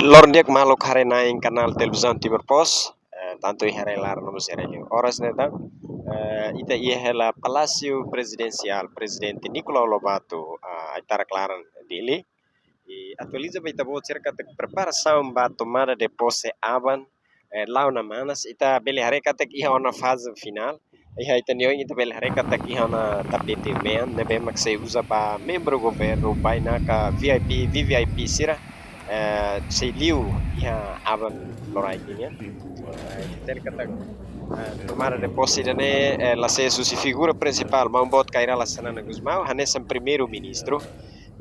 Lorndiak Maluk Harena em canal televisão Timor Pos, tanto em Harelar no Serelho. Horas neta, ita ia hela Palácio Presidencial, Presidente Nicolau Lobato, a Itara Claran dele, e atualiza bem tabo cerca de preparação para tomada de posse aban, lá na Manas, ita bele hareka tek iha na fase final, iha ita nyo ita bele hareka tek iha na tapete mean, nebe mak se usa para membro governo, bai na ka VIP, VVIP sira, sei liu iha aban lorai kinya tel kata tomara de posse dane la se su figura principal ma bot kaira la sana Guzmão hanesan primeiro ministro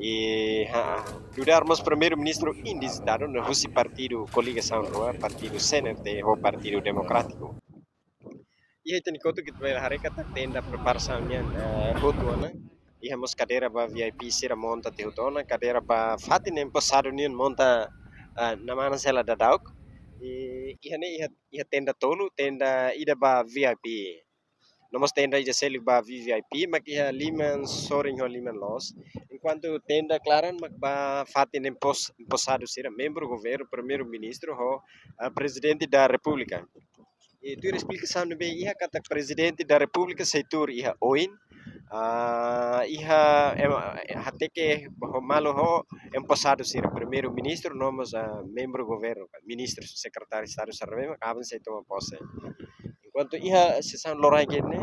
e dudarmos primeiro ministro indisitado no Russi partido coligação roa partido CNT ou partido democrático e aí tem conta que vai hareka tak tenda preparação nian rotuana e hemos cadeira ba VIP sira monta te hutona cadeira ba fatin em passado nian monta na mana sela da dauk e ihane iha tenda tolu tenda ida ba VIP nomos tenda ida seli ba VIP mak iha liman soring ho liman los enquanto tenda claran mak ba fatin em passado sira membro governo primeiro ministro ho presidente da república e tu explicação no bem iha kata presidente da república seitur iha oin iha hateke ho malo ho empossado ser primeiro ministro nomos membro governo ministro secretário de estado sarvema aban se toma posse enquanto iha sessão lorai gene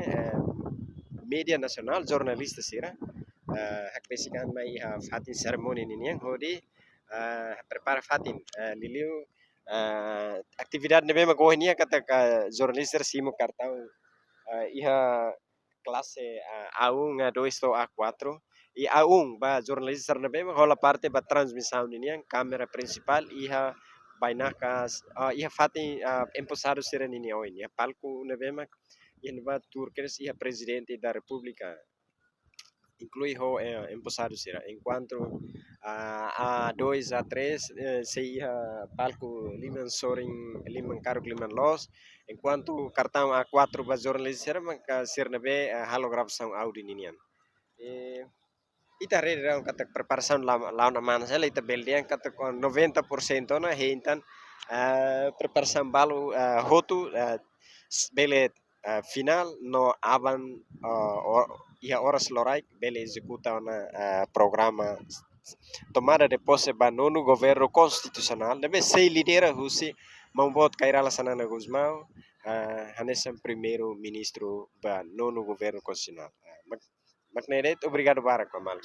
media nasional jornalista sira hak besikan mai iha fatin seremoni ninian hodi prepara fatin liliu atividade nebe magohnia kata jornalista simo cartão iha classe A1, A2 ou A4 e A1 ba jornalista na bem rola parte ba transmissão niya câmera principal iha bainakas iha fati empossado ser niya oin iha palco na bem iha ba turques iha presidente da república inclui ho empossado ser enquanto A2 A3 se iha palco liman soring liman caro liman los enquanto cartão A4 ba jornalista ser maka ser na be halo gravação áudio ninian ita rede raun kata preparação lá na mana sela ita beldian kata com 90% na hentan preparação balo hotu bele final no aban ia horas lorai bele executa na programa tomada de posse ba nono governo constitucional deve ser lidera husi mambot kairala sanana Guzmão hanesan primeiro ministro ba nono governo constitucional Magnedet, obrigado Barack Obama.